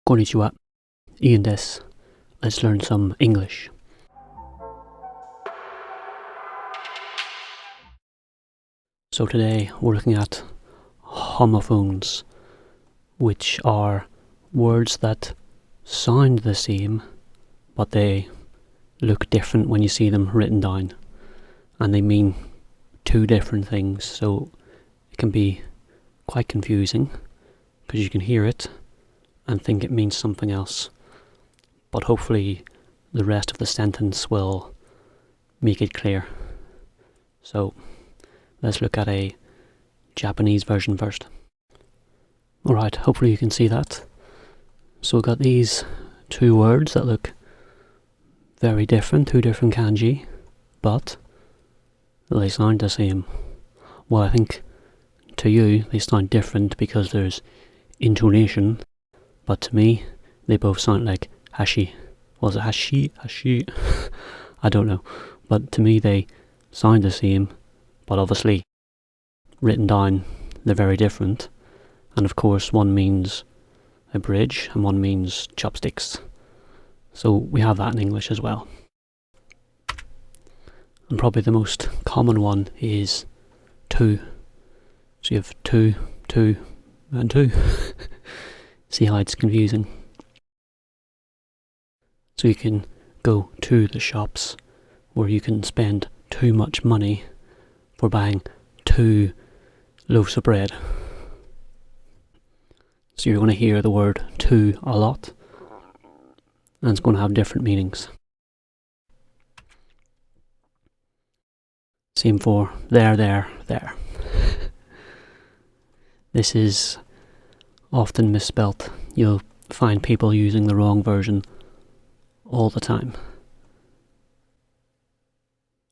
Konnichiwa, Ian des. Let's learn some English. So today we're looking at homophones, which are words that sound the same, but they look different when you see them written down, and they mean two different things, so it can be quite confusing because you can hear it and think it means something else, but hopefully the rest of the sentence will make it clear. So let's look at a Japanese version first. Alright, hopefully you can see that. So we've got these two words that look very different, two different kanji, but they sound the same. Well, I think to you they sound different because there's intonation, but to me they both sound like hashi. Was it hashi? Hashi? I don't know. But to me they sound the same, but obviously written down they're very different. And of course one means a bridge and one means chopsticks. So we have that in English as well. And probably the most common one is two. So you have two, and two. See how it's confusing? So you can go to the shops where you can spend too much money for buying 2 loaves of bread. So you're going to hear the word two a lot, and it's going to have different meanings. Same for there. This is often misspelt. You'll find people using the wrong version all the time.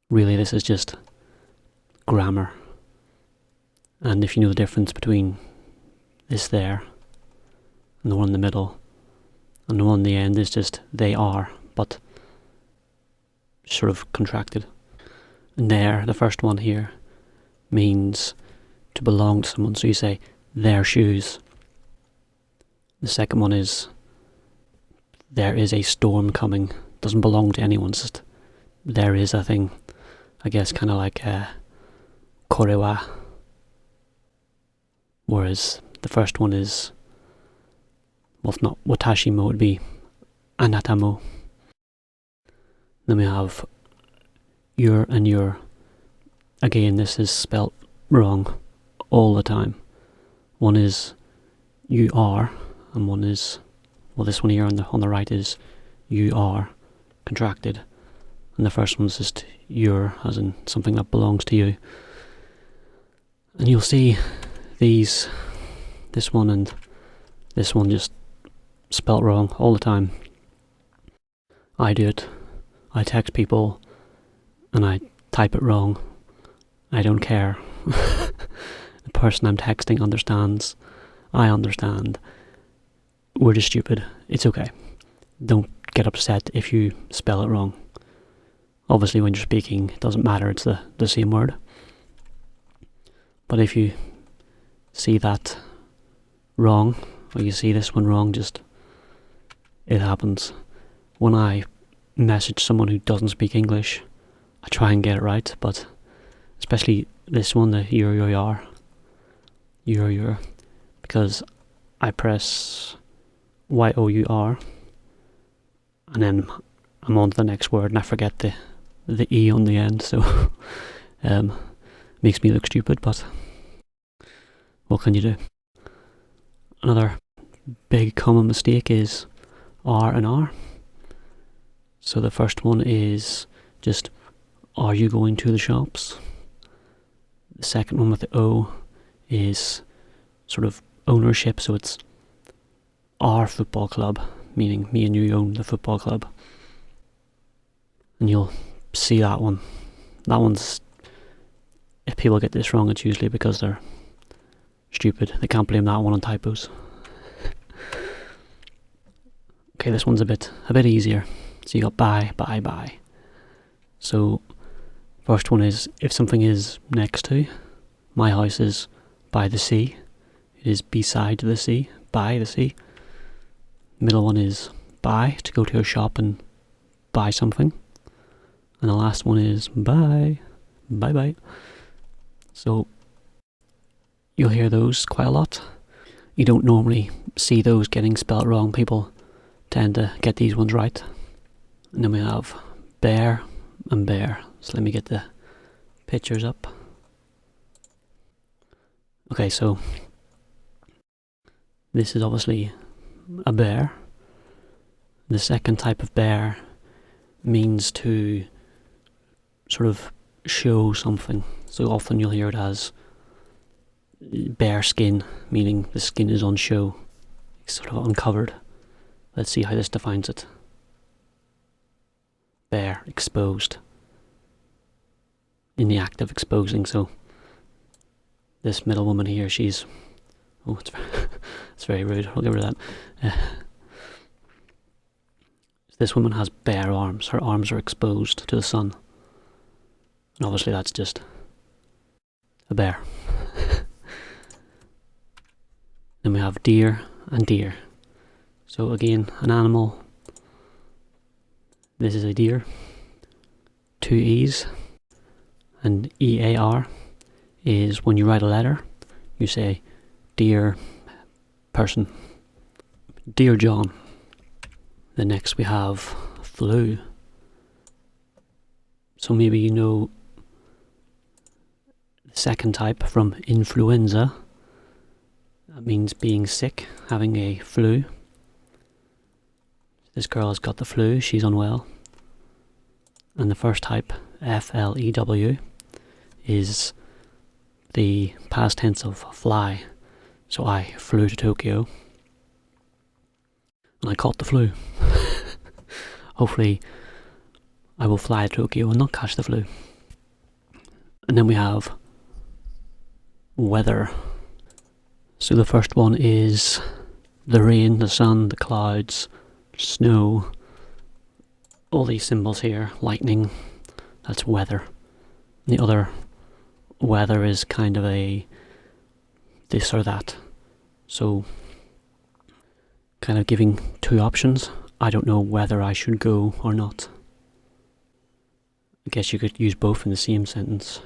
Really, this is just grammar. And if you know the difference between this there and the one in the middle, and the one in the end is just they are, but sort of contracted. And there, the first one here, means to belong to someone, so you say their shoes. The second one is there is a storm coming. Doesn't belong to anyone, it's just there is a thing. I guess kind of like kore wa. Whereas the first one is, well, if not watashi mo, it would be anata mo. Then we have your and your. Again, this is spelt wrong all the time. One is you are, and one is, well, this one here on the right is you are contracted, and the first one's just your, as in something that belongs to you. And you'll see this one and this one just spelt wrong all the time. I do it. I text people and I type it wrong. I don't care. The person I'm texting understands. I understand. We're just stupid. It's okay. Don't get upset if you spell it wrong. Obviously when you're speaking it doesn't matter, it's the same word. But if you see that wrong, or you see this one wrong, just it happens. When I message someone who doesn't speak English, I try and get it right, but especially this one, the your, because I press Y-O-U-R and then I'm on to the next word and I forget the E on the end, so makes me look stupid, but what can you do? Another big common mistake is R and R. So the first one is just, are you going to the shops? The second one with the O is sort of ownership, so it's our football club, meaning me and you own the football club. And you'll see that one. That one's, if people get this wrong, it's usually because they're stupid. They can't blame that one on typos. Okay, this one's a bit easier. So you got buy. So first one is if something is next to. My house is by the sea. It is beside the sea, by the sea. middle one is buy, to go to a shop and buy something. And the last one is bye, bye-bye. So you'll hear those quite a lot. You don't normally see those getting spelt wrong. People tend to get these ones right. And then we have bear and bear. So let me get the pictures up. Okay, so this is obviously a bear. The second type of bear means to sort of show something. So often you'll hear it as bare skin, meaning the skin is on show. It's sort of uncovered. Let's see how this defines it. Bare, exposed. In the act of exposing. So this middle woman here, she's... Oh, it's very rude. I'll get rid of that. This woman has bare arms. Her arms are exposed to the sun. And obviously that's just a bear. Then we have deer and deer. So again, an animal. This is a deer. 2 E's. And EAR is when you write a letter, you say, Dear person. Dear John. Then next we have flu. So maybe you know the second type from influenza. That means being sick, having a flu. This girl has got the flu, she's unwell. And the first type, FLEW, is the past tense of fly. So I flew to Tokyo and I caught the flu. Hopefully I will fly to Tokyo and not catch the flu. And then we have weather. So the first one is the rain, the sun, the clouds, snow, all these symbols here, lightning, that's weather. The other weather is kind of a this or that. So kind of giving 2 options. I don't know whether I should go or not. I guess you could use both in the same sentence.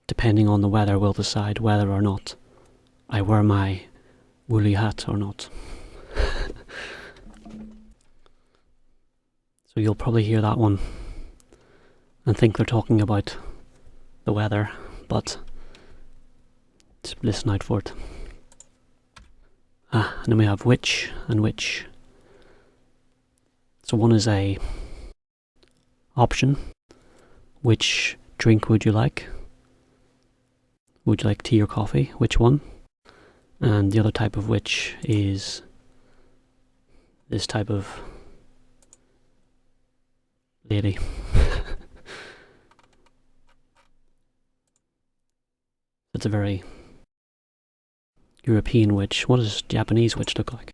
Depending on the weather, we'll decide whether or not I wear my woolly hat or not. So you'll probably hear that one and think they're talking about the weather, but just listen out for it. And then we have which and which. So one is a option. Which drink would you like? Would you like tea or coffee? Which one? And the other type of which is this type of lady. It's a very European witch. What does Japanese witch look like?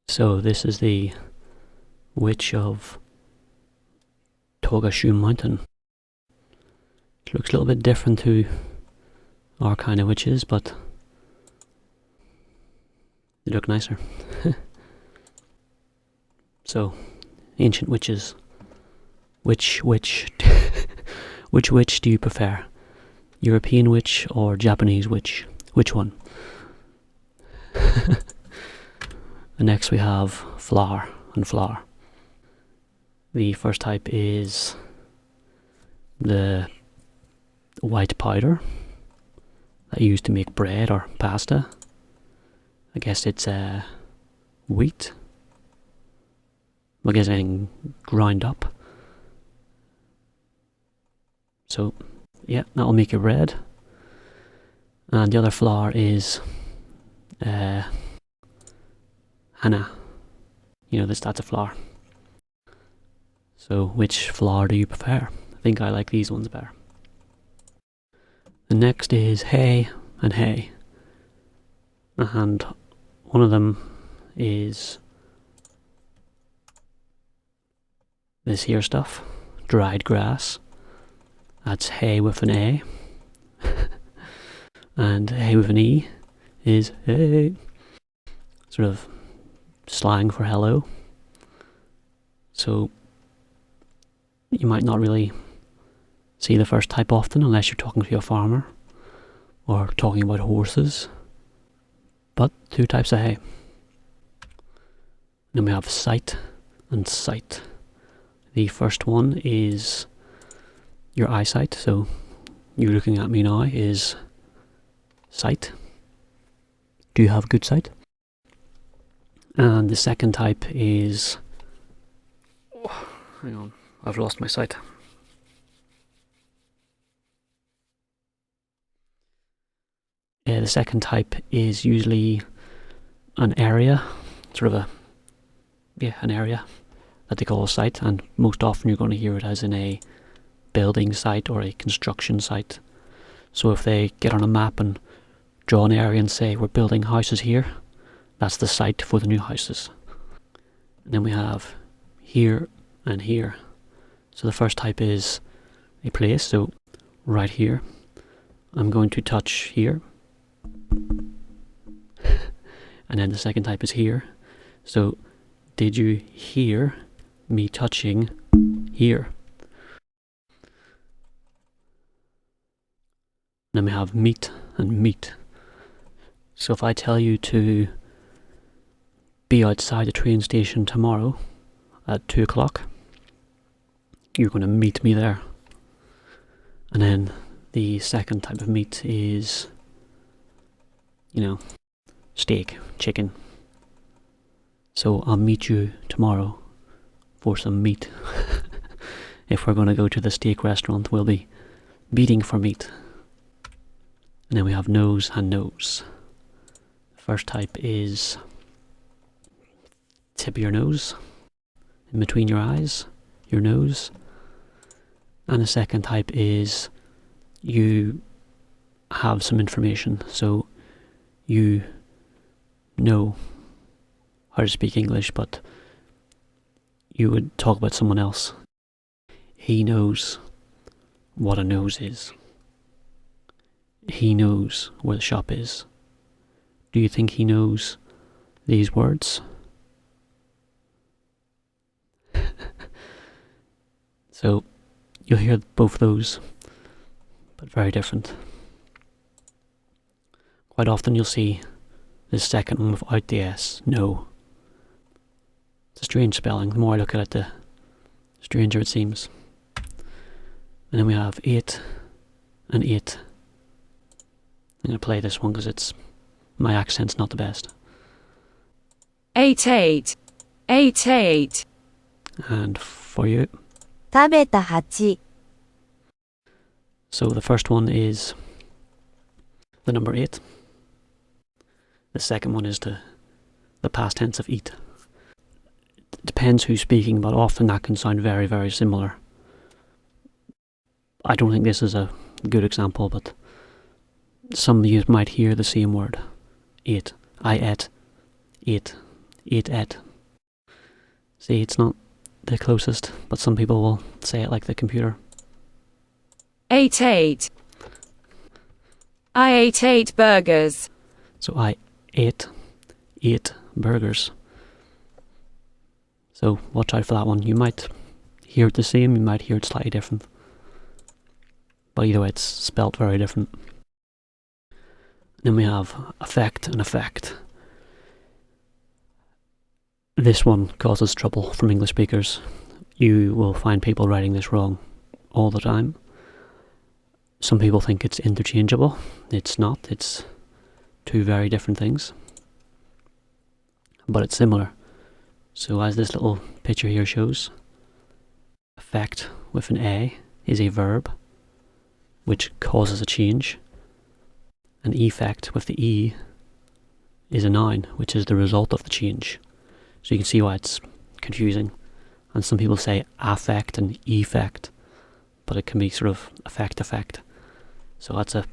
So this is the witch of Togashu Mountain. It looks a little bit different to our kind of witches, but they look nicer. So, ancient witches. Which witch do you prefer? European witch or Japanese witch? Which one? And next we have flour and flour. The first type is the white powder that you use to make bread or pasta. I guess it's wheat. I guess anything ground up. So, yeah, that'll make your bread. And the other flour is Hana. You know, that's a flour. So, which flour do you prefer? I think I like these ones better. The next is hay and hay. And one of them is this here stuff, dried grass. That's hay with an A. And hay with an E is hey, sort of slang for hello. So you might not really see the first type often unless you're talking to a farmer or talking about horses. But two types of hey. Then we have sight and sight. The first one is your eyesight, so you looking at me now is sight. Do you have good sight? And the second type is... Oh, hang on, I've lost my sight. The second type is usually an area, sort of an area that they call a site, and most often you're going to hear it as in a building site or a construction site. So if they get on a map and draw an area and say we're building houses here, that's the site for the new houses. And then we have here and here. So the first type is a place, so right here. I'm going to touch here. And then the second type is here. So did you hear me touching here? Then we have meet and meet. So if I tell you to be outside the train station tomorrow at 2 o'clock, you're going to meet me there. And then the second type of meat is, steak, chicken. So I'll meet you tomorrow for some meat. If we're going to go to the steak restaurant, we'll be beating for meat. And then we have nose and nose. The first type is tip of your nose, in between your eyes, your nose. And the second type is you have some information, so you know how to speak English, but you would talk about someone else. He knows what a nose is. He knows where the shop is. Do you think he knows these words? So you'll hear both those, but very different. Quite often you'll see the second one without the S, no. It's a strange spelling. The more I look at it, the stranger it seems. And then we have 8 and 8. I'm going to play this one because my accent's not the best. 8 8. And for you. 食べた8 So the first one is the number 8. The second one is the past tense of eat. It depends who's speaking, but often that can sound very, very similar. I don't think this is a good example, but some of you might hear the same word. Ate. I ate. Ate. Ate ate. See, it's not the closest, but some people will say it like the computer. 8 I ate 8 burgers. So I ate 8 burgers. So watch out for that one. You might hear it the same, you might hear it slightly different. But either way, it's spelt very different. Then we have affect and effect. This one causes trouble from English speakers. You will find people writing this wrong all the time. Some people think it's interchangeable. It's not. It's two very different things. But it's similar. So as this little picture here shows, affect with an A is a verb which causes a change. An effect with the E is a noun which is the result of the change. So you can see why it's confusing. And some people say affect and effect, but it can be sort of effect. So that's a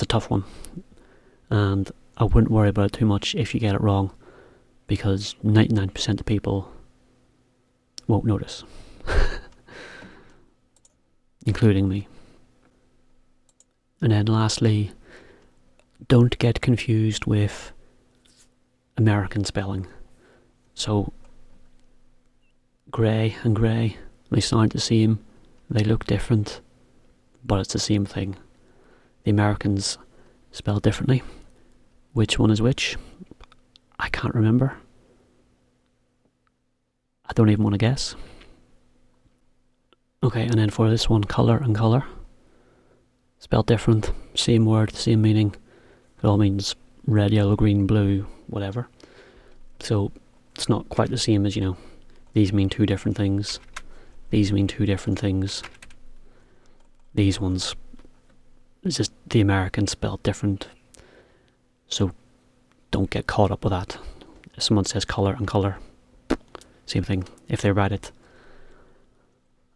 tough one. And I wouldn't worry about it too much if you get it wrong, because 99% of people won't notice. Including me. And then lastly, don't get confused with American spelling. So, grey and grey, they sound the same, they look different, but it's the same thing. The Americans spell differently. Which one is which? I can't remember. I don't even want to guess. Okay, and then for this one, colour and colour. Spelled different, same word, same meaning. It all means red, yellow, green, blue, whatever. So it's not quite the same as, these mean two different things. These mean two different things. These ones, it's just the American spelled different. So don't get caught up with that. If someone says colour and colour, same thing. If they write it,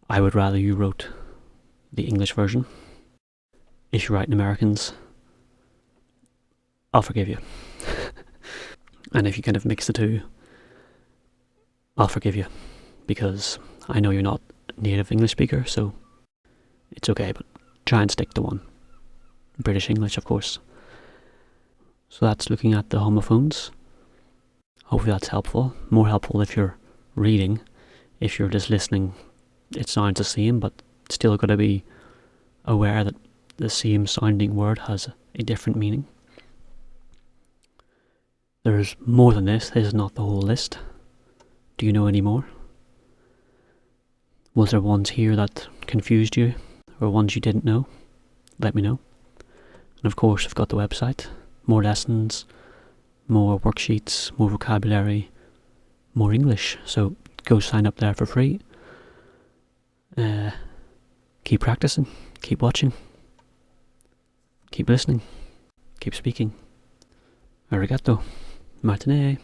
I would rather you wrote the English version. If you write in Americans, I'll forgive you. And if you kind of mix the two, I'll forgive you. Because I know you're not a native English speaker, so it's okay, but try and stick to one. British English, of course. So that's looking at the homophones. Hopefully that's helpful. More helpful if you're reading. If you're just listening, it sounds the same, but still got to be aware that the same sounding word has a different meaning. There's more than this. This is not the whole list. Do you know any more? Was there ones here that confused you, or ones you didn't know? Let me know. And of course, I've got the website. More lessons, more worksheets, more vocabulary, more English. So go sign up there for free. Keep practicing, keep watching, keep listening, keep speaking. Arigato. Matinee.